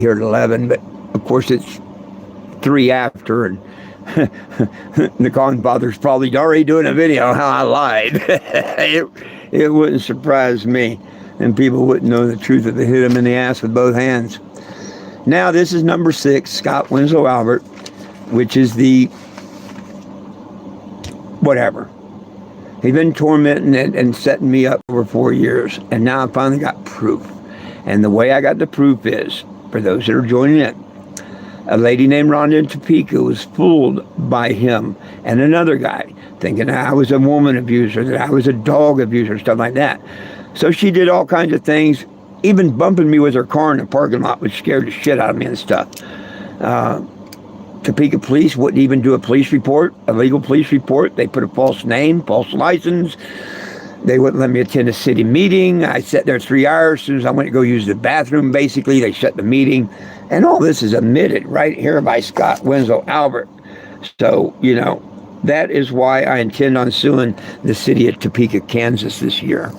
here at 11, but of course it's 3 after, and the Godfather's probably already doing a video how I lied. It wouldn't surprise me, and people wouldn't know the truth if they hit him in the ass with both hands. Now, this is number 6, Scott Winslow Albert, which is the whatever. He's been tormenting and setting me up for 4 years, and now I finally got proof. And the way I got the proof is, for those that are joining in, a lady named Rhonda in Topeka was fooled by him and another guy, thinking I was a woman abuser, that I was a dog abuser, stuff like that. So she did all kinds of things, even bumping me with her car in the parking lot, which scared the shit out of me and stuff. Topeka police wouldn't even do a police report, a legal police report. They put a false name, false license. They wouldn't let me attend a city meeting. I sat there 3 hours. As soon as I went to go use the bathroom, basically, they shut the meeting. And all this is admitted right here by Scott Winslow Albert. So, that is why I intend on suing the city of Topeka, Kansas this year.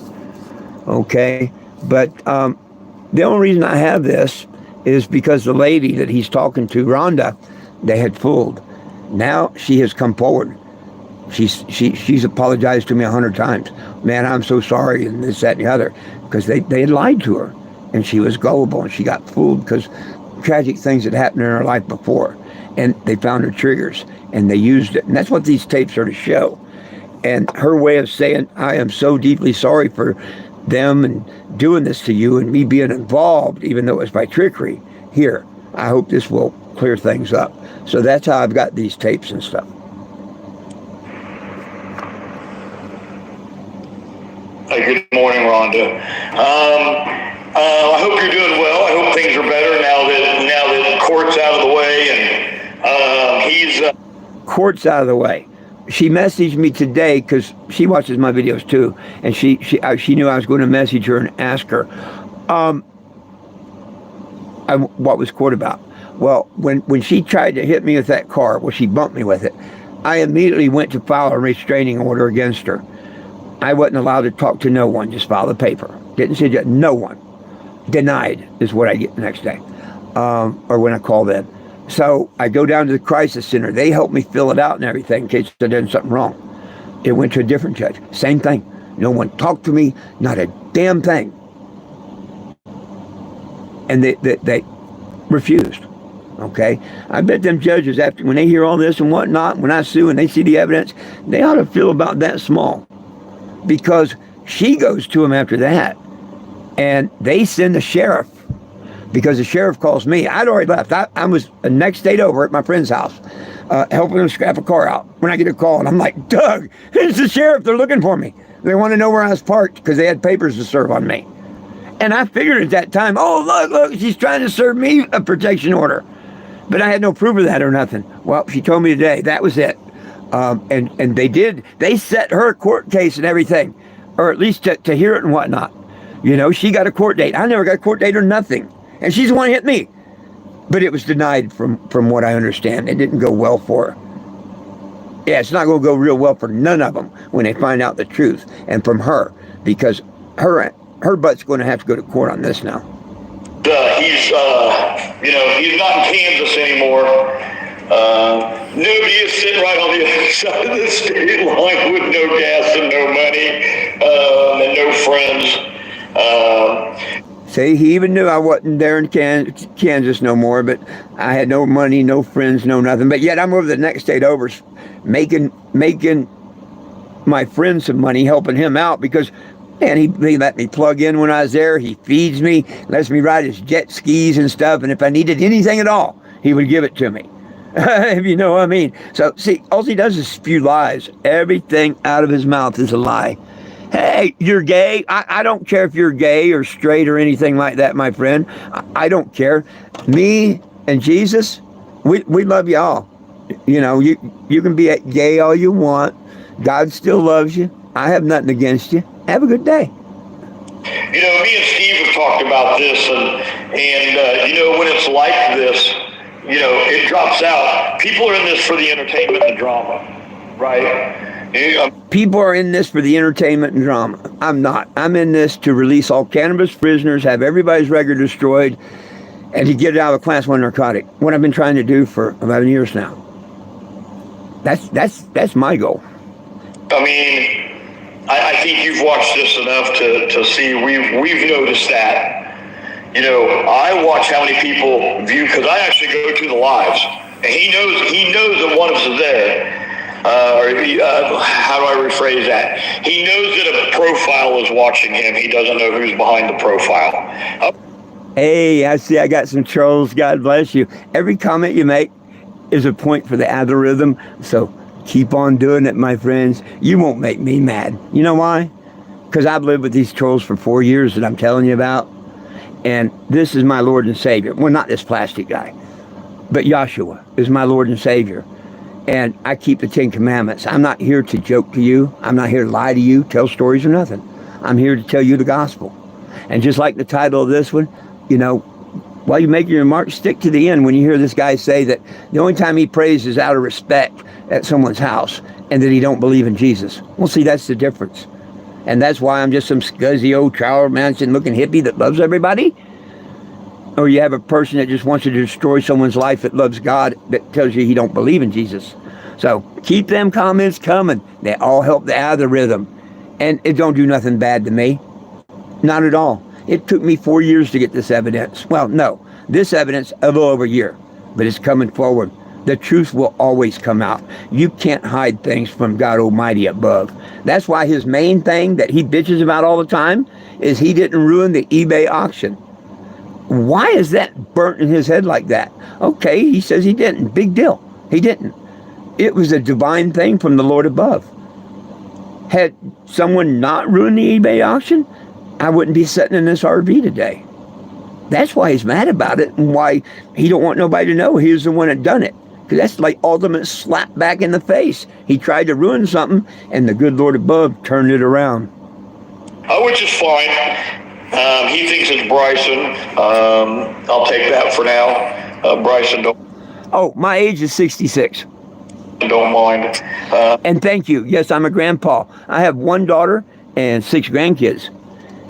Okay? But the only reason I have this is because the lady that he's talking to, Rhonda, they had fooled. Now she has come forward. She's apologized to me 100 times. Man, I'm so sorry, and this, that, and the other, because they had lied to her, and she was gullible, and she got fooled because tragic things had happened in her life before, and they found her triggers, and they used it, and that's what these tapes are to show. And her way of saying, I am so deeply sorry for them and doing this to you and me being involved, even though it was by trickery. Here, I hope this will clear things up. So that's how I've got these tapes and stuff. Hey, good morning, Rhonda. I hope you're doing well. I hope things are better now that court's out of the way and he's court's out of the way. She messaged me today because she watches my videos too, and she knew I was going to message her and ask her what was court about. Well, when she tried to hit me with that car, she bumped me with it, I immediately went to file a restraining order against her. I wasn't allowed to talk to no one, just file the paper. Didn't say that, no one. Denied is what I get the next day, or when I call them. So I go down to the crisis center. They help me fill it out and everything in case I did something wrong. It went to a different judge. Same thing. No one talked to me, not a damn thing. And they refused. Okay? I bet them judges, after when they hear all this and whatnot, when I sue and they see the evidence, they ought to feel about that small. Because she goes to him after that, and they send the sheriff, because the sheriff calls me. I'd already left. I was the next state over at my friend's house, helping them scrap a car out. When I get a call, and I'm like, Doug, it's the sheriff. They're looking for me. They want to know where I was parked because they had papers to serve on me. And I figured at that time, oh, look, she's trying to serve me a protection order. But I had no proof of that or nothing. Well, she told me today that was it. And they did. They set her court case and everything, or at least to hear it and whatnot. She got a court date. I never got a court date or nothing. And she's the one who hit me. But it was denied from what I understand. It didn't go well for her. Yeah, it's not going to go real well for none of them when they find out the truth. And from her, because her butt's going to have to go to court on this now. He's not in Kansas anymore. Nobody is sitting right on the other side of the state line with no gas and no money and no friends. See, he even knew I wasn't there in Kansas no more, but I had no money, no friends, no nothing. But yet I'm over the next state over making my friend some money, helping him out because, man, he let me plug in when I was there. He feeds me, lets me ride his jet skis and stuff. And if I needed anything at all, he would give it to me. If you know what I mean. So, see, all he does is spew lies. Everything out of his mouth is a lie. Hey, you're gay. I don't care if you're gay or straight or anything like that, my friend. I don't care. Me and Jesus, we love you all. You can be gay all you want. God still loves you. I have nothing against you. Have a good day. Me and Steve have talked about this, and when it's like this, it drops out. People are in this for the entertainment and drama, right? People are in this for the entertainment and drama. I'm not. I'm in this to release all cannabis prisoners, have everybody's record destroyed, and to get it out of a class 1 narcotic. What I've been trying to do for 11 years now. That's my goal. I mean, I think you've watched this enough to see we've noticed that. You know, I watch how many people view, because I actually go to the lives, and he knows that one of us is there. How do I rephrase that? He knows that a profile is watching him. He doesn't know who's behind the profile. Hey, I see I got some trolls. God bless you. Every comment you make is a point for the algorithm. So keep on doing it, my friends. You won't make me mad. You know why? Because I've lived with these trolls for 4 years that I'm telling you about. And this is my Lord and Savior. Well, not this plastic guy, but Yahshua is my Lord and Savior. And I keep the 10 Commandments. I'm not here to joke to you. I'm not here to lie to you, tell stories or nothing. I'm here to tell you the gospel. And just like the title of this one, you know, while you make your remarks, stick to the end when you hear this guy say that the only time he prays is out of respect at someone's house and that he don't believe in Jesus. Well, see, that's the difference. And that's why I'm just some scuzzy old Charles Manson looking hippie that loves everybody. Or you have a person that just wants to destroy someone's life that loves God that tells you he don't believe in Jesus. So keep them comments coming. They all help the algorithm. And it don't do nothing bad to me. Not at all. It took me 4 years to get this evidence. Well, no, this evidence a little over a year, but it's coming forward. The truth will always come out. You can't hide things from God Almighty above. That's why his main thing that he bitches about all the time is he didn't ruin the eBay auction. Why is that burnt in his head like that? Okay, he says he didn't. Big deal. He didn't. It was a divine thing from the Lord above. Had someone not ruined the eBay auction, I wouldn't be sitting in this RV today. That's why he's mad about it and why he don't want nobody to know he was the one that done it. Because that's like ultimate slap back in the face. He tried to ruin something and the good Lord above turned it around. Which is fine. He thinks it's Bryson. I'll take that for now. Bryson, don't. Oh, my age is 66. Don't mind. And thank you. Yes, I'm a grandpa. I have 1 daughter and 6 grandkids.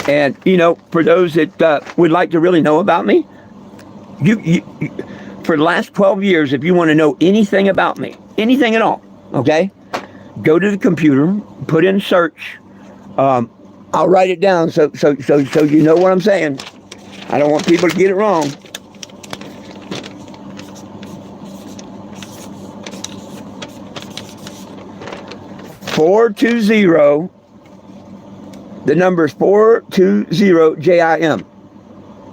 And, you know, for those that would like to really know about me, you for the last 12 years, if you want to know anything about me, anything at all, okay, go to the computer, put in search. I'll write it down so you know what I'm saying. I don't want people to get it wrong. .420. The number is 420 JIM.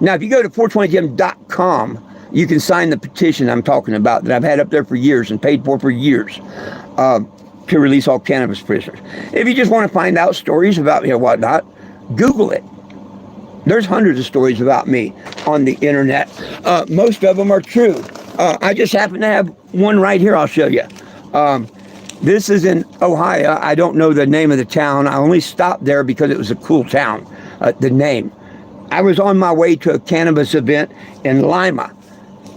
Now, if you go to 420jim.com, you can sign the petition I'm talking about that I've had up there for years and paid for years to release all cannabis prisoners. If you just want to find out stories about me or whatnot, Google it. There's hundreds of stories about me on the internet. Most of them are true. I just happen to have one right here I'll show you. This is in Ohio. I don't know the name of the town. I only stopped there because it was a cool town, the name. I was on my way to a cannabis event in Lima,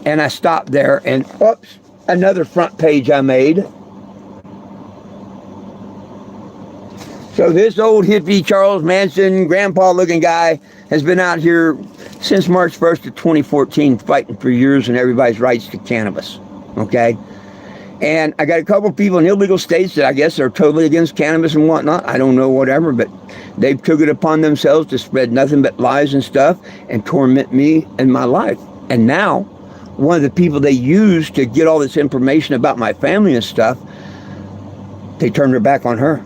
and I stopped there, and oops, another front page I made. So this old hippie Charles Manson, grandpa-looking guy has been out here since March 1st of 2014 fighting for years and everybody's rights to cannabis, okay? And I got a couple of people in illegal states that I guess are totally against cannabis and whatnot. I don't know, whatever, but they've took it upon themselves to spread nothing but lies and stuff and torment me and my life. And now, one of the people they use to get all this information about my family and stuff, they turned their back on her.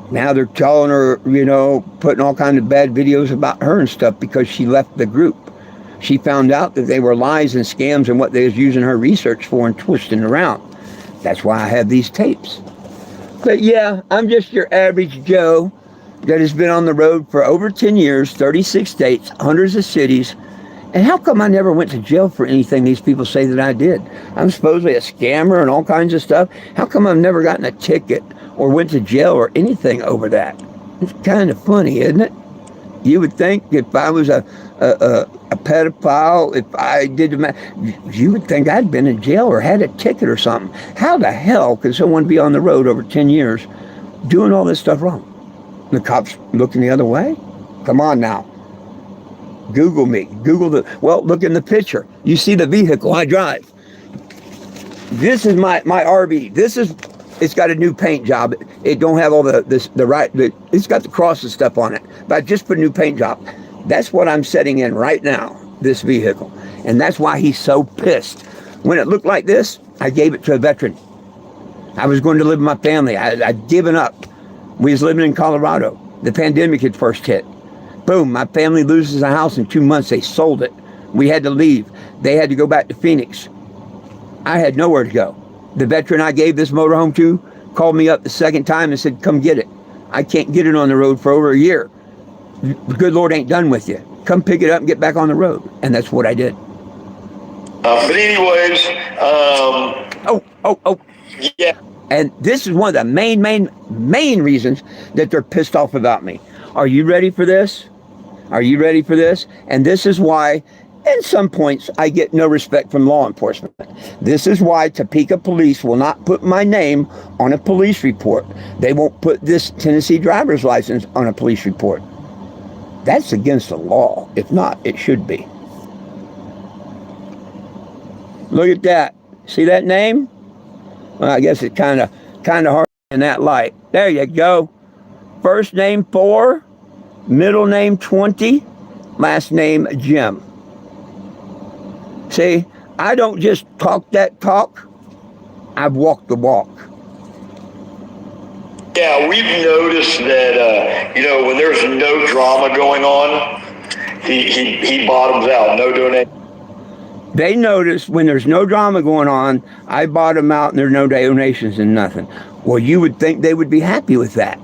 Now they're telling her, you know, putting all kinds of bad videos about her and stuff because she left the group. She found out that they were lies and scams and what they was using her research for and twisting around. That's why I have these tapes. But yeah, I'm just your average Joe that has been on the road for over 10 years, 36 states, hundreds of cities. And how come I never went to jail for anything these people say that I did? I'm supposedly a scammer and all kinds of stuff. How come I've never gotten a ticket or went to jail or anything over that? It's kind of funny, isn't it? You would think if I was a pedophile, if I did, you would think I'd been in jail or had a ticket or something. How the hell could someone be on the road over 10 years doing all this stuff wrong? The cops looking the other way? Come on now. Google me. Well, look in the picture. You see the vehicle I drive. This is my RV. It's got a new paint job. It don't have all it's got the cross and stuff on it, but I just put a new paint job. That's what I'm setting in right now, this vehicle. And that's why he's so pissed. When it looked like this, I gave it to a veteran. I was going to live with my family. I'd given up. We was living in Colorado. The pandemic had first hit. Boom, my family loses a house in 2 months. They sold it. We had to leave. They had to go back to Phoenix. I had nowhere to go. The veteran I gave this motorhome to called me up the second time and said, come get it. I can't get it on the road for over a year. The good Lord ain't done with you. Come pick it up and get back on the road. And that's what I did. But anyways, yeah. And this is one of the main reasons that they're pissed off about me. Are you ready for this? Are you ready for this? And this is why, at some points, I get no respect from law enforcement. This is why Topeka police will not put my name on a police report. They won't put this Tennessee driver's license on a police report. That's against the law. If not, it should be. Look at that. See that name? Well, I guess it's kind of hard in that light. There you go. First name 4, middle name 20, last name Jim. See, I don't just talk that talk. I've walked the walk. Yeah, we've noticed that, when there's no drama going on, he bottoms out, no donation. They notice when there's no drama going on, I bottom out and there's no donations and nothing. Well, you would think they would be happy with that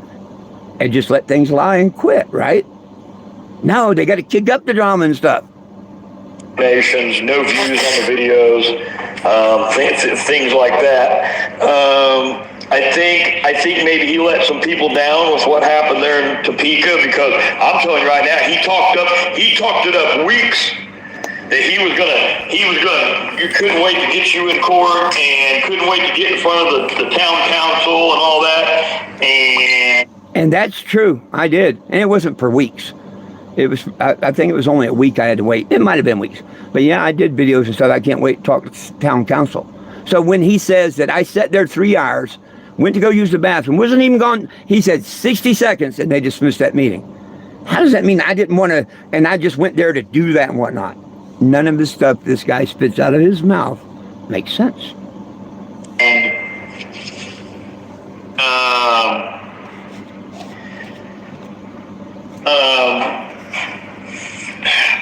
and just let things lie and quit, right? No, they got to kick up the drama and stuff. Donations, no views on the videos, things like that. I think maybe he let some people down with what happened there in Topeka, because I'm telling you right now, he talked it up weeks. That you couldn't wait to get you in court and couldn't wait to get in front of the town council and all that. And that's true. I did. And it wasn't for weeks. It was, I think it was only a week I had to wait. It might have been weeks. But yeah, I did videos and stuff. I can't wait to talk to town council. So when he says that I sat there 3 hours, went to go use the bathroom, wasn't even gone, he said 60 seconds and they dismissed that meeting. How does that mean I didn't want to, and I just went there to do that and whatnot? None of the stuff this guy spits out of his mouth makes sense.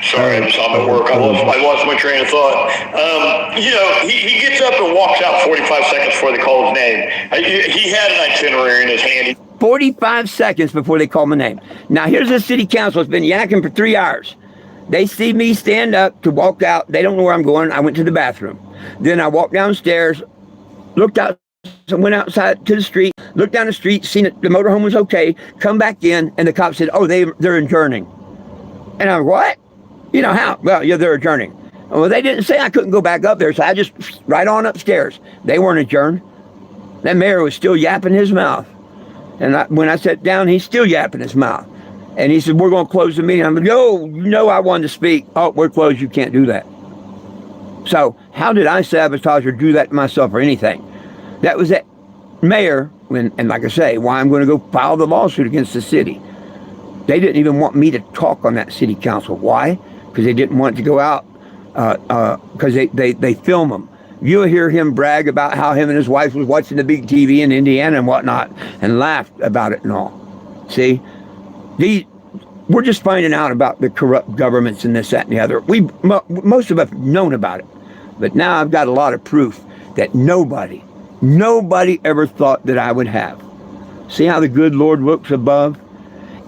Sorry, I'm at work. I lost my train of thought. He gets up and walks out 45 seconds before they call his name. He had an itinerary in his hand. 45 seconds before they call my name. Now, here's the city council. It's been yakking for 3 hours. They see me stand up to walk out. They don't know where I'm going. I went to the bathroom. Then I walked downstairs, looked out, went outside to the street, looked down the street, seen that the motorhome was okay, come back in, and the cop said, oh, they're adjourning. And I'm, what? You know how? Well, yeah, they're adjourning. Well, they didn't say I couldn't go back up there, so I just right on upstairs. They weren't adjourned. That mayor was still yapping his mouth. And when I sat down, he's still yapping his mouth. And he said, we're going to close the meeting. I'm like, I wanted to speak. Oh, we're closed. You can't do that. So how did I sabotage or do that to myself or anything? That was that mayor, and like I say, why I'm going to go file the lawsuit against the city. They didn't even want me to talk on that city council. Why? Because they didn't want it to go out, because they film them. You'll hear him brag about how him and his wife was watching the big TV in Indiana and whatnot and laughed about it and all. See? We're just finding out about the corrupt governments and this, that, and the other. Most of us have known about it. But now I've got a lot of proof that nobody ever thought that I would have. See how the good Lord looks above?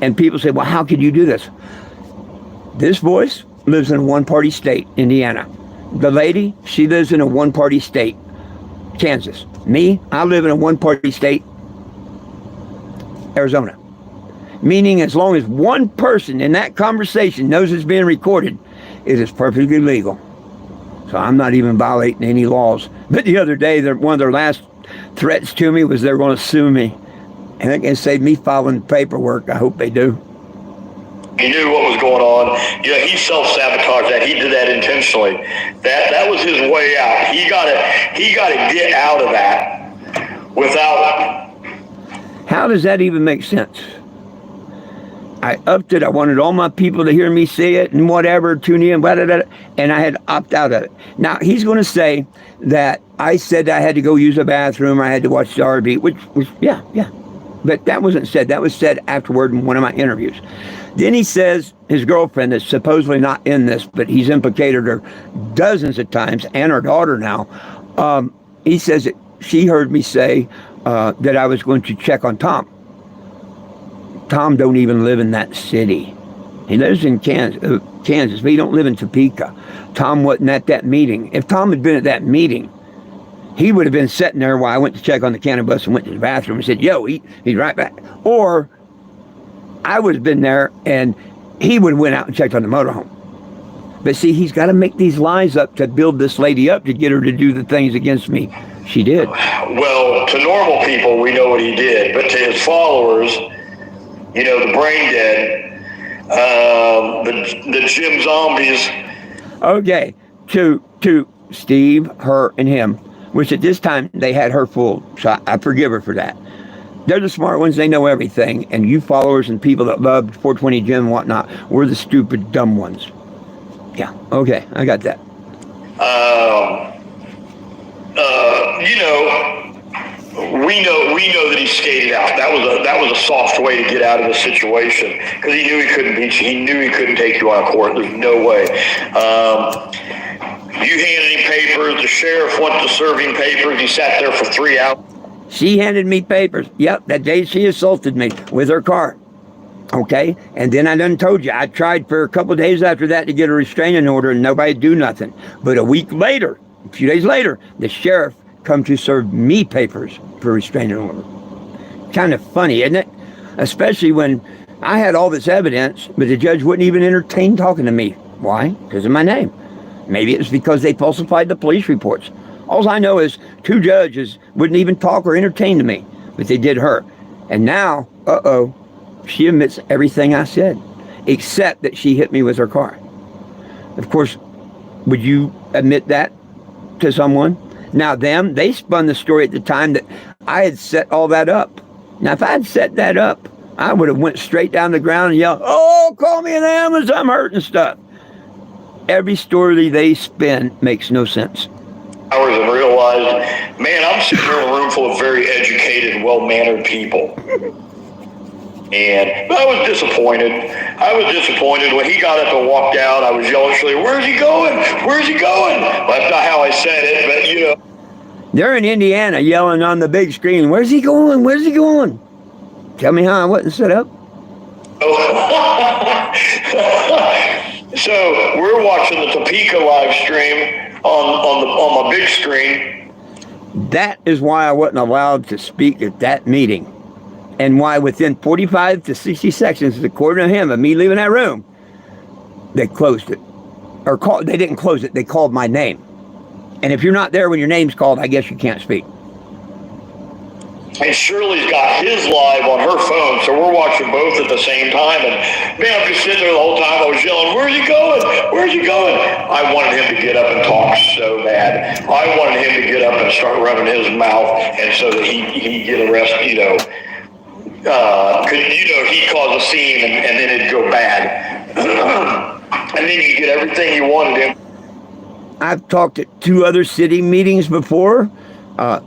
And people say, well, how could you do this? This voice lives in a one-party state, Indiana. The lady, she lives in a one-party state, Kansas. Me, I live in a one-party state, Arizona. Meaning as long as one person in that conversation knows it's being recorded, it is perfectly legal. So I'm not even violating any laws. But the other day, one of their last threats to me was they're going to sue me. And they're going to save me filing paperwork. I hope they do. He knew what was going on. He self-sabotaged that. He did that intentionally. That was his way out. He got to get out of that without. How does that even make sense? I upped it. I wanted all my people to hear me say it and whatever, tune in, blah, blah, blah, and I had to opt out of it. Now, he's going to say that I said I had to go use a bathroom, I had to watch the RB, which was, yeah. But that wasn't said. That was said afterward in one of my interviews. Then he says his girlfriend is supposedly not in this, but he's implicated her dozens of times, and her daughter now. He says that she heard me say that I was going to check on Tom. Tom don't even live in that city. He lives in Kansas, but he don't live in Topeka. Tom wasn't at that meeting. If Tom had been at that meeting, he would have been sitting there while I went to check on the cannabis and went to the bathroom and said, yo, he's right back. Or I would have been there and he would have went out and checked on the motorhome. But see, he's got to make these lies up to build this lady up to get her to do the things against me. She did. Well, to normal people, we know what he did. But to his followers, the brain dead, the gym zombies. Okay, to Steve, her, and him, which at this time they had her fooled. So I forgive her for that. They're the smart ones. They know everything. And you followers and people that loved 420 Jim and whatnot, we're the stupid, dumb ones. Yeah, okay, I got that. We know that he skated out. That was a soft way to get out of the situation because he knew he couldn't beat you. He knew he couldn't take you on court. There's no way. You handed him papers. The sheriff went to serve him papers. He sat there for 3 hours. She handed me papers. Yep, that day she assaulted me with her car. Okay, and then I done told you, I tried for a couple of days after that to get a restraining order and nobody'd do nothing. But a few days later, the sheriff come to serve me papers for restraining order. Kind of funny, isn't it? Especially when I had all this evidence, but the judge wouldn't even entertain talking to me. Why? Because of my name. Maybe it's because they falsified the police reports. All I know is 2 judges wouldn't even talk or entertain to me, but they did her. And now, she admits everything I said, except that she hit me with her car. Of course, would you admit that to someone? Now they spun the story at the time that I had set all that up. Now if I had set that up, I would have went straight down the ground and yelled, oh, call me an ambulance, I'm hurt and stuff. Every story they spin makes no sense. Hours and realized, man, I'm sitting here in a room full of very educated, well-mannered people. And I was disappointed. When he got up and walked out. I was yelling, where's he going? Where's he going? Well, that's not how I said it, but They're in Indiana yelling on the big screen, where's he going? Where's he going? Tell me how I wasn't set up. So we're watching the Topeka live stream on my big screen. That is why I wasn't allowed to speak at that meeting. And why within 45 to 60 seconds, according to him, of me leaving that room, they closed it. They didn't close it, they called my name. And if you're not there when your name's called, I guess you can't speak. And Shirley's got his live on her phone, so we're watching both at the same time. And man, I'm just sitting there the whole time. I was yelling, "Where's he going? Where's he going?" I wanted him to get up and talk so bad. I wanted him to get up and start running his mouth, and so that he'd get arrested. He'd cause a scene, and then it'd go bad. And then you get everything you wanted him. I've talked at 2 other city meetings before.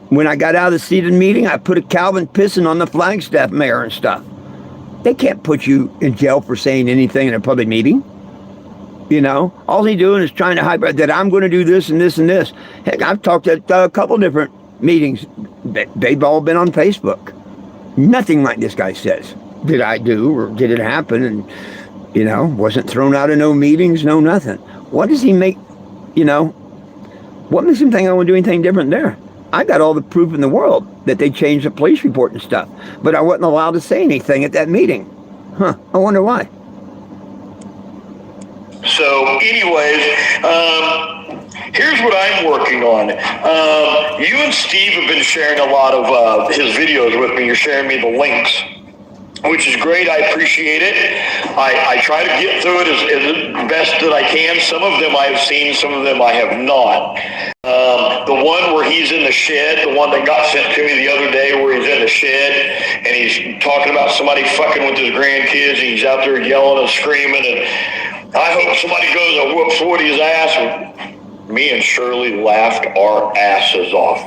When I got out of the seated meeting, I put a Calvin pissing on the Flagstaff mayor and stuff. They can't put you in jail for saying anything in a public meeting. All he's doing is trying to hype that I'm going to do this and this and this. Heck, I've talked at a couple different meetings. They've all been on Facebook. Nothing like this guy says. Did I do or did it happen? And, wasn't thrown out of no meetings, no nothing. What does he make, what makes him think I want to do anything different there? I got all the proof in the world that they changed the police report and stuff, but I wasn't allowed to say anything at that meeting. I wonder why. So anyways, here's what I'm working on. You and Steve have been sharing a lot of his videos with me. You're sharing me the links. which is great. I appreciate it. I try to get through it as best that I can. Some of them I have seen, some of them I have not. The one where he's in the shed, the one that got sent to me the other day where he's in the shed and he's talking about somebody fucking with his grandkids and he's out there yelling and screaming, and I hope somebody goes and whoops Woody's ass. Me and Shirley laughed our asses off.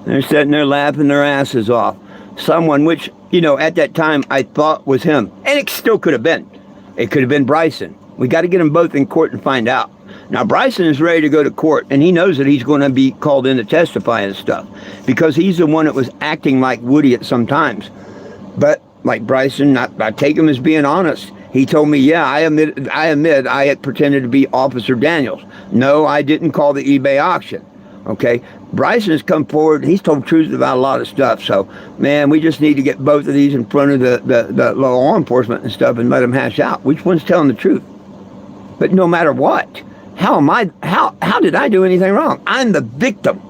They're sitting there laughing their asses off. Someone which, you know, at that time I thought was him. And it still could have been. It could have been Bryson. We got to get them both in court and find out. Now, Bryson is ready to go to court, and he knows that he's going to be called in to testify and stuff because he's the one that was acting like Woody at some times. But like Bryson, I take him as being honest. He told me, yeah, I admit I had pretended to be Officer Daniels. No, I didn't call the eBay auction. Okay, Bryson has come forward. He's told truth about a lot of stuff. So, man, we just need to get both of these in front of the law enforcement and stuff and let them hash out which one's telling the truth. But no matter what, how did I do anything wrong? I'm the victim.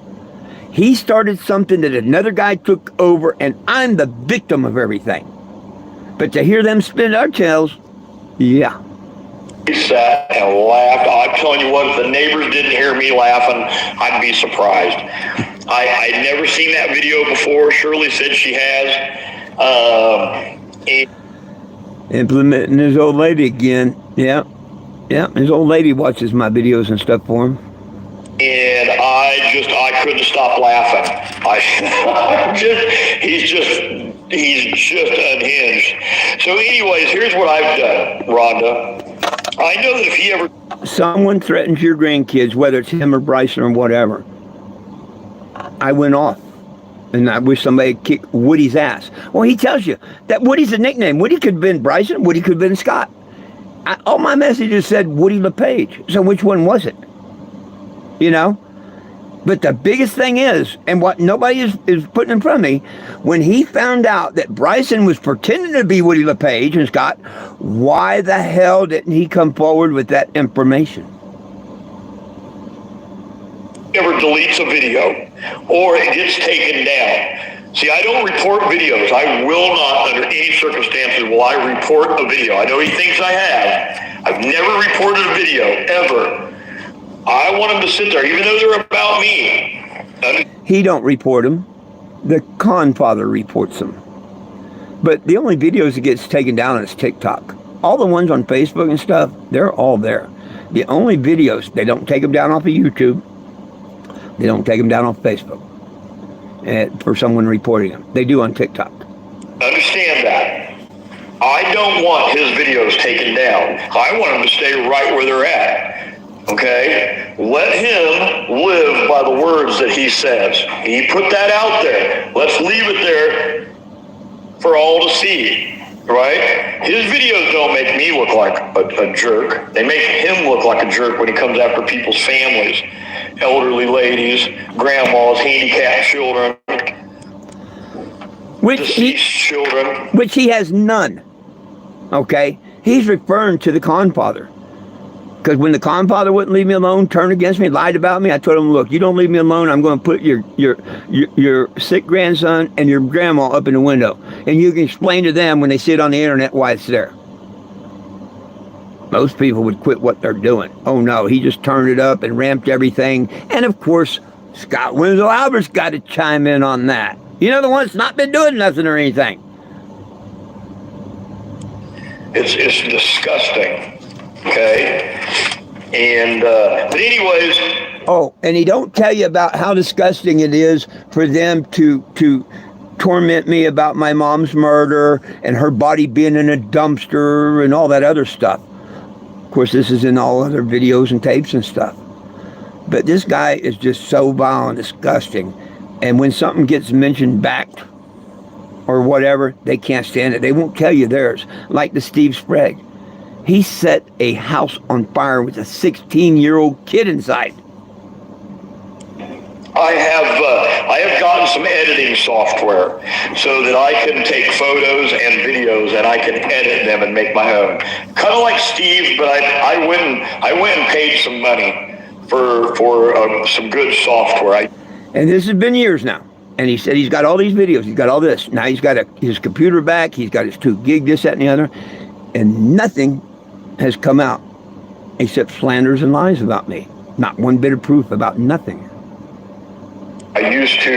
He started something that another guy took over, and I'm the victim of everything. But to hear them spin our tails, yeah. We sat and laughed. I'm telling you what, if the neighbors didn't hear me laughing, I'd be surprised. I'd never seen that video before. Shirley said she has. Implementing his old lady again. Yeah. His old lady watches my videos and stuff for him. And I couldn't stop laughing. He's just unhinged. So anyways, here's what I've done, Rhonda. I know that if he ever... Someone threatens your grandkids, whether it's him or Bryson or whatever, I went off. And I wish somebody would kick Woody's ass. Well, he tells you that Woody's a nickname. Woody could have been Bryson. Woody could have been Scott. All my messages said Woody LePage. So which one was it? You know? But the biggest thing is, and what nobody is putting in front of me, when he found out that Bryson was pretending to be Woody LePage and Scott, why the hell didn't he come forward with that information? Ever deletes a video or it gets taken down. See, I don't report videos. I will not, under any circumstances, will I report a video. I know he thinks I have. I've never reported a video, ever. I want them to sit there, even though they're about me. He don't report them. The Confather reports them. But the only videos that gets taken down is TikTok. All the ones on Facebook and stuff, they're all there. The only videos, they don't take them down off of YouTube. They don't take them down off Facebook for someone reporting them. They do on TikTok. Understand that. I don't want his videos taken down. I want them to stay right where they're at. Okay? Let him live by the words that he says. He put that out there. Let's leave it there for all to see. Right? His videos don't make me look like a jerk. They make him look like a jerk when he comes after people's families. Elderly ladies, grandmas, handicapped children, deceased children. Which he has none. Okay? He's referring to the Confather. Because when the Confather wouldn't leave me alone, turned against me, lied about me, I told him, look, you don't leave me alone, I'm going to put your sick grandson and your grandma up in the window. And you can explain to them when they see it on the internet why it's there. Most people would quit what they're doing. Oh no, he just turned it up and ramped everything. And of course, Scott Winslow Albert's got to chime in on that. You know, the one that's not been doing nothing or anything. It's disgusting. Okay? And, but anyways. Oh, and he don't tell you about how disgusting it is for them to torment me about my mom's murder and her body being in a dumpster and all that other stuff. Of course, this is in all other videos and tapes and stuff. But this guy is just so vile and disgusting. And when something gets mentioned back or whatever, they can't stand it. They won't tell you theirs. Like the Steve Sprague. He set a house on fire with a 16-year-old kid inside. I have gotten some editing software so that I can take photos and videos and I can edit them and make my own. Kind of like Steve, but I went and paid some money for some good software. And this has been years now. And he said he's got all these videos. He's got all this. Now he's got his computer back. He's got his 2 gig, this, that, and the other. And nothing has come out except slanders and lies about me. Not one bit of proof about nothing. I used to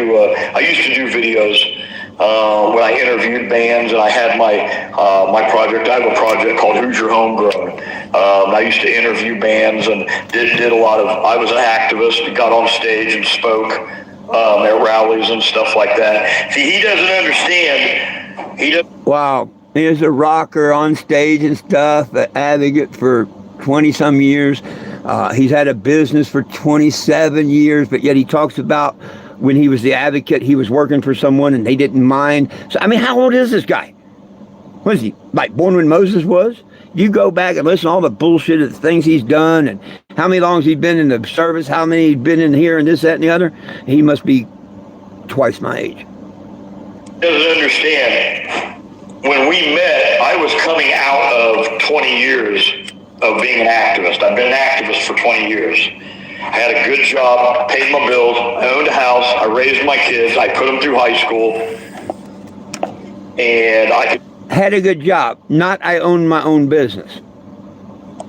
do videos when I interviewed bands, and I had my project. I have a project called Who's Your Homegrown. I used to interview bands and did a lot of. I was an activist. Got on stage and spoke at rallies and stuff like that. See, he doesn't understand. He doesn't. Wow, he is a rocker on stage and stuff, an advocate for 20-some years. He's had a business for 27 years, but yet he talks about when he was the advocate, he was working for someone and they didn't mind. So, I mean, how old is this guy? What is he, like born when Moses was? You go back and listen to all the bullshit of the things he's done and how many longs he's been in the service, how many he's been in here and this, that, and the other. He must be twice my age. Doesn't understand. When we met, I was coming out of 20 years of being an activist. I've been an activist for 20 years. I had a good job, paid my bills, I owned a house, I raised my kids, I put them through high school, and I had a good job, not I owned my own business.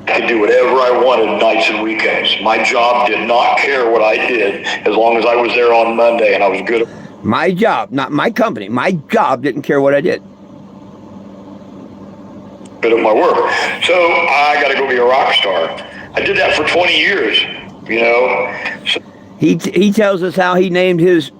I could do whatever I wanted nights and weekends. My job did not care what I did as long as I was there on Monday and I was good. My job, not my company, my job didn't care what I did. Good at my work. So I got to go be a rock star. I did that for 20 years. You know, so he tells us how he named his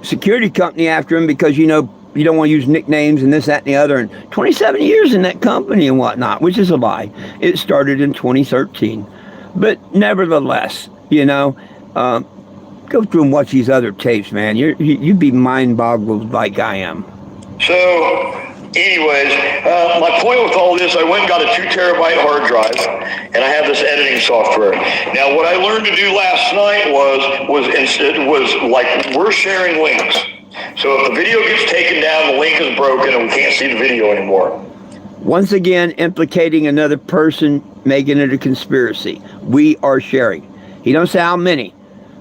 security company after him because, you know, you don't want to use nicknames and this, that, and the other. And 27 years in that company and whatnot, which is a lie. It started in 2013. But nevertheless, you know, go through and watch these other tapes, man. You'd be mind-boggled like I am. So, anyways, my point with all this, I went and got a 2 terabyte hard drive, and I have this editing software. Now, what I learned to do last night was like we're sharing links. So if the video gets taken down, the link is broken, and we can't see the video anymore. Once again, implicating another person, making it a conspiracy. We are sharing. He don't say how many,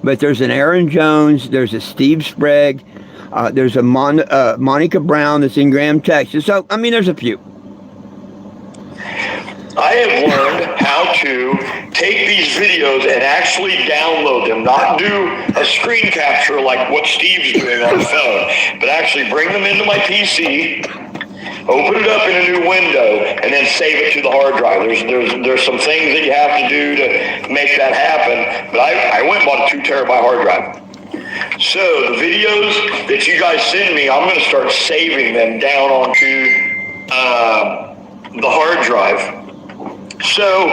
but there's an Aaron Jones, there's a Steve Sprague, there's a Monica Brown that's in Graham, Texas. So, I mean, there's a few. I have learned how to take these videos and actually download them, not do a screen capture like what Steve's doing on the phone, but actually bring them into my PC, open it up in a new window, and then save it to the hard drive. There's some things that you have to do to make that happen, but I went and bought a 2 terabyte hard drive. So the videos that you guys send me, I'm going to start saving them down onto the hard drive. So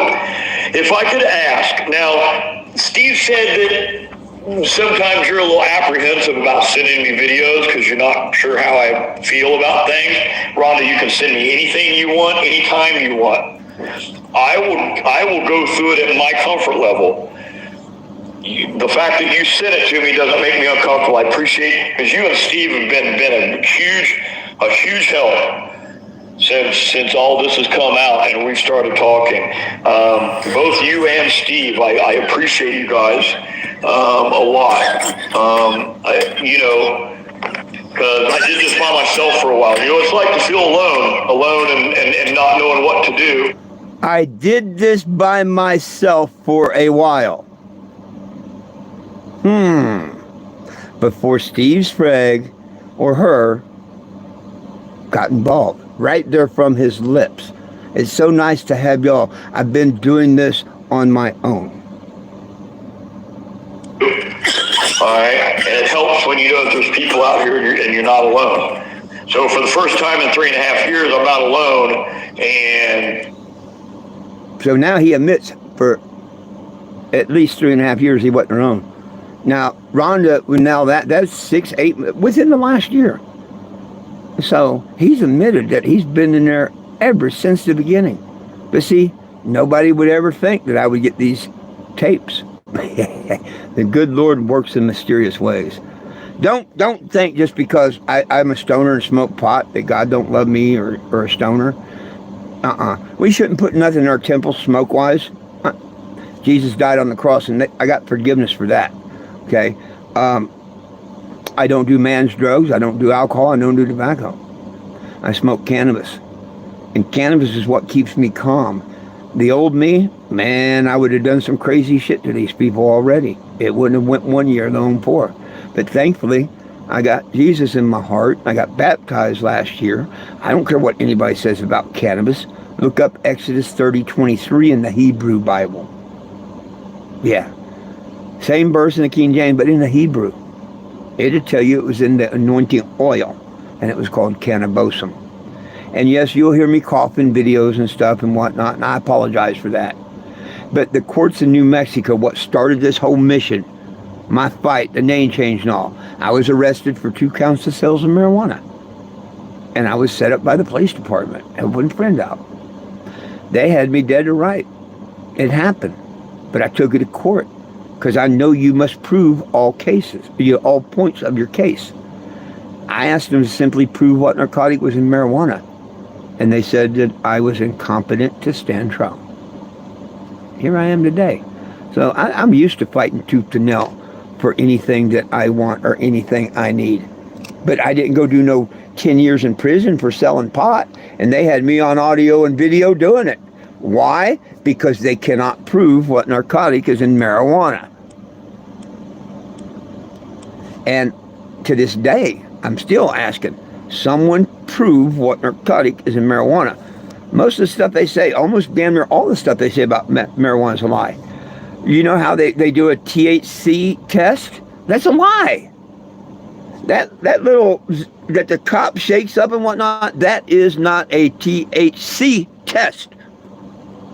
if I could ask, now Steve said that sometimes you're a little apprehensive about sending me videos because you're not sure how I feel about things. Rhonda, you can send me anything you want, anytime you want. I will go through it at my comfort level. The fact that you sent it to me doesn't make me uncomfortable. I appreciate it because you and Steve have been a huge help since all this has come out and we've started talking. Both you and Steve, I appreciate you guys a lot. Because I did this by myself for a while. You know, it's like to feel alone and not knowing what to do. I did this by myself for a while. Before Steve Sprague or her got involved. Right there from his lips. It's so nice to have y'all. I've been doing this on my own. All right, and it helps when you know that there's people out here and you're not alone. So for the first time in 3.5 years, I'm not alone. And so now he admits for at least 3.5 years he wasn't alone. Now Rhonda, now that's 6, 8 within the last year. So he's admitted that he's been in there ever since the beginning. But see, nobody would ever think that I would get these tapes. The good Lord works in mysterious ways. Don't think just because I'm a stoner and smoke pot that God don't love me or a stoner. We shouldn't put nothing in our temple smoke-wise. Jesus died on the cross and I got forgiveness for that. Okay? I don't do man's drugs. I don't do alcohol. I don't do tobacco. I smoke cannabis. And cannabis is what keeps me calm. The old me, man, I would have done some crazy shit to these people already. It wouldn't have went 1 year alone for. But thankfully, I got Jesus in my heart. I got baptized last year. I don't care what anybody says about cannabis. Look up Exodus 30:23 in the Hebrew Bible. Yeah. Same verse in the King James, but in the Hebrew. It'll tell you it was in the anointing oil, and it was called cannabosum. And yes, you'll hear me coughing videos and stuff and whatnot, and I apologize for that. But the courts in New Mexico, what started this whole mission, my fight, the name change and all, I was arrested for 2 counts of sales of marijuana. And I was set up by the police department, helping a friend out. They had me dead to right. It happened. But I took it to court because I know you must prove all cases, all points of your case. I asked them to simply prove what narcotic was in marijuana. And they said that I was incompetent to stand trial. Here I am today. So I'm used to fighting tooth and nail for anything that I want or anything I need. But I didn't go do no 10 years in prison for selling pot. And they had me on audio and video doing it. Why? Because they cannot prove what narcotic is in marijuana. And to this day, I'm still asking, someone prove what narcotic is in marijuana. Most of the stuff they say, almost damn near all the stuff they say about marijuana is a lie. You know how they do a THC test? That's a lie. That little, that the cop shakes up and whatnot, that is not a THC test.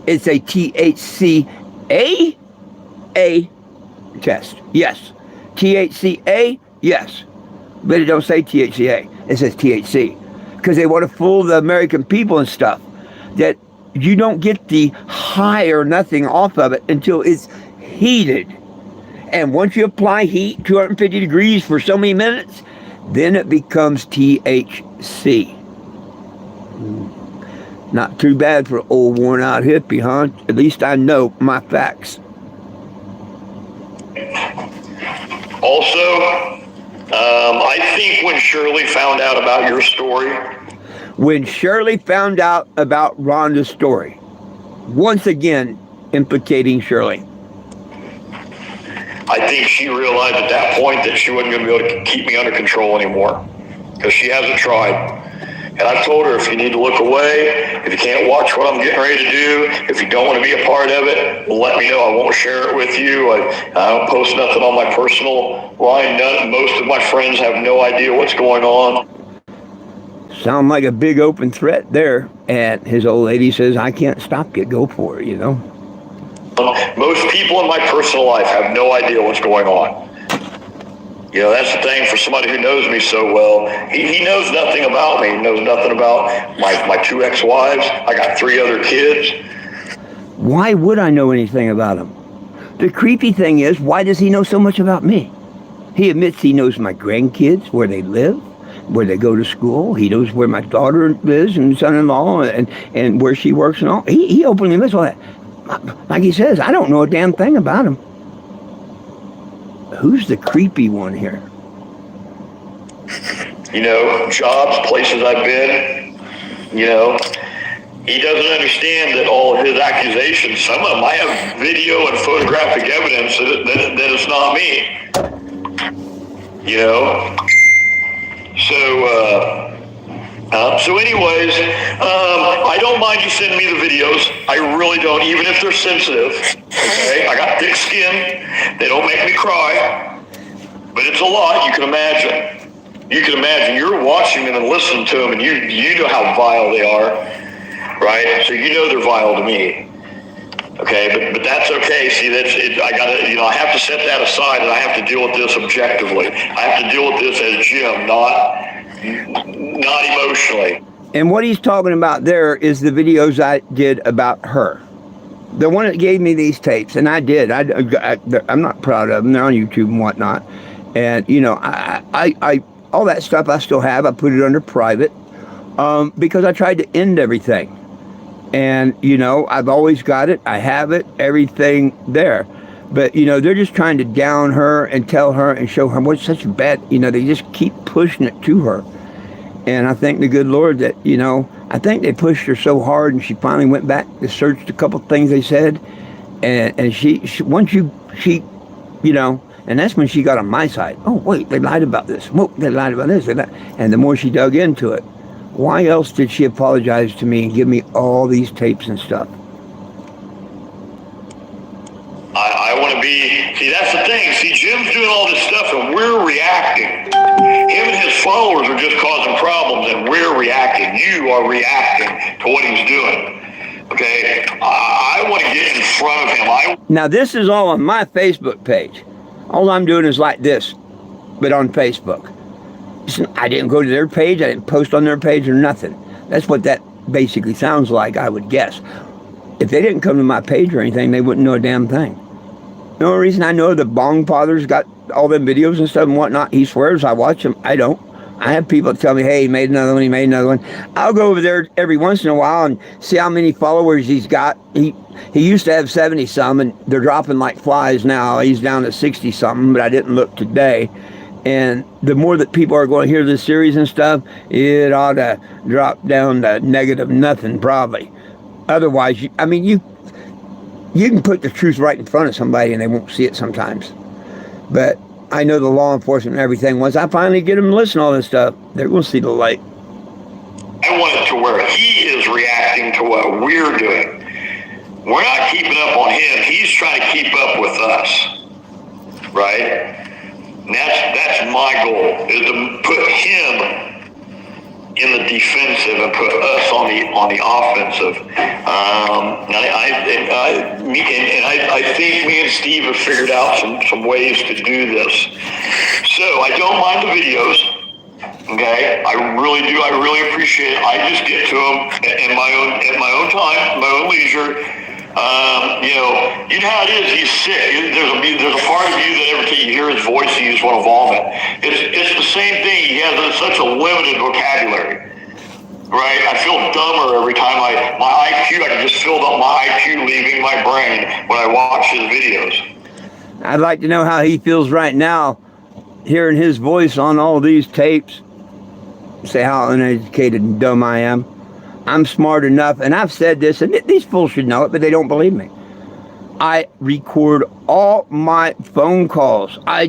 It's a THCA test. Yes. THCA, yes. But it don't say THCA. It says THC. Because they want to fool the American people and stuff. That you don't get the high or nothing off of it until it's heated. And once you apply heat, 250 degrees for so many minutes, then it becomes THC. Not too bad for an old worn out hippie, huh? At least I know my facts. Also, I think when Shirley found out about your story. When Shirley found out about Rhonda's story, once again implicating Shirley. I think she realized at that point that she wasn't going to be able to keep me under control anymore. Because she hasn't tried. And I've told her, if you need to look away, if you can't watch what I'm getting ready to do, if you don't want to be a part of it, let me know. I won't share it with you. I don't post nothing on my personal line. Most of my friends have no idea what's going on. Sound like a big open threat there. And his old lady says, I can't stop you. Go for it, you know. Most people in my personal life have no idea what's going on. You know, that's the thing for somebody who knows me so well. He knows nothing about me. He knows nothing about my 2 ex-wives. I got 3 other kids. Why would I know anything about him? The creepy thing is, why does he know so much about me? He admits he knows my grandkids, where they live, where they go to school. He knows where my daughter lives and son-in-law and where she works and all. He openly admits all that. Like he says, I don't know a damn thing about him. Who's the creepy one here? You know, jobs, places I've been, you know. He doesn't understand that all of his accusations, some of them, I have video and photographic evidence that it's not me. You know? So anyways, I don't mind you sending me the videos. I really don't, even if they're sensitive. Okay? I got thick skin. They don't make me cry. But it's a lot, you can imagine. You can imagine. You're watching them and listening to them, and you know how vile they are. Right? So you know they're vile to me. Okay, but that's okay. See, I gotta, I have to set that aside, and I have to deal with this objectively. I have to deal with this as Jim, not emotionally. And what he's talking about there is the videos I did about her. The one that gave me these tapes, and I did. I'm not proud of them. They're on YouTube and whatnot. And I all that stuff I still have. I put it under private because I tried to end everything. And, I've always got it. I have it, everything there. But, you know, they're just trying to down her and tell her and show her what's such a bad, you know, they just keep pushing it to her. And I thank the good Lord that, you know, I think they pushed her so hard, and she finally went back and searched a couple things they said. And she once she, you know, and that's when she got on my side. Oh, wait, they lied about this. Whoa, they lied about this. And the more she dug into it, why else did she apologize to me and give me all these tapes and stuff? I want to be, see, that's the thing. See, Jim's doing all this stuff and we're reacting. Him and his followers are just causing problems and we're reacting. You are reacting to what he's doing. Okay? I want to get in front of him. Now, this is all on my Facebook page. All I'm doing is like this, but on Facebook. I didn't go to their page. I didn't post on their page or nothing. That's what that basically sounds like, I would guess. If they didn't come to my page or anything, they wouldn't know a damn thing. The only reason I know the Bong Father's got all them videos and stuff and whatnot, he swears I watch them. I don't. I have people tell me, hey, he made another one, he made another one. I'll go over there every once in a while and see how many followers he's got. He used to have 70-some, and they're dropping like flies now. He's down to 60-something, but I didn't look today. And the more that people are going to hear this series and stuff, it ought to drop down to negative nothing, probably. Otherwise, you can put the truth right in front of somebody and they won't see it sometimes. But I know the law enforcement and everything, once I finally get them to listen to all this stuff, they're going to see the light. I want it to where he is reacting to what we're doing. We're not keeping up on him. He's trying to keep up with us. Right? And that's my goal, is to put him in the defensive and put us on the offensive. I think me and Steve have figured out some ways to do this. So I don't mind the videos. Okay, I really do. I really appreciate it. I just get to them at my own time, my own leisure. You know how it is. He's sick. There's a part of you that every time you hear his voice, you just want to vomit. It's the same thing. He has such a limited vocabulary, right? I feel dumber every time my IQ. I can just feel my IQ leaving my brain when I watch his videos. I'd like to know how he feels right now, hearing his voice on all these tapes. Say how uneducated and dumb I am. I'm smart enough, and I've said this, and these fools should know it, but they don't believe me. I record all my phone calls. I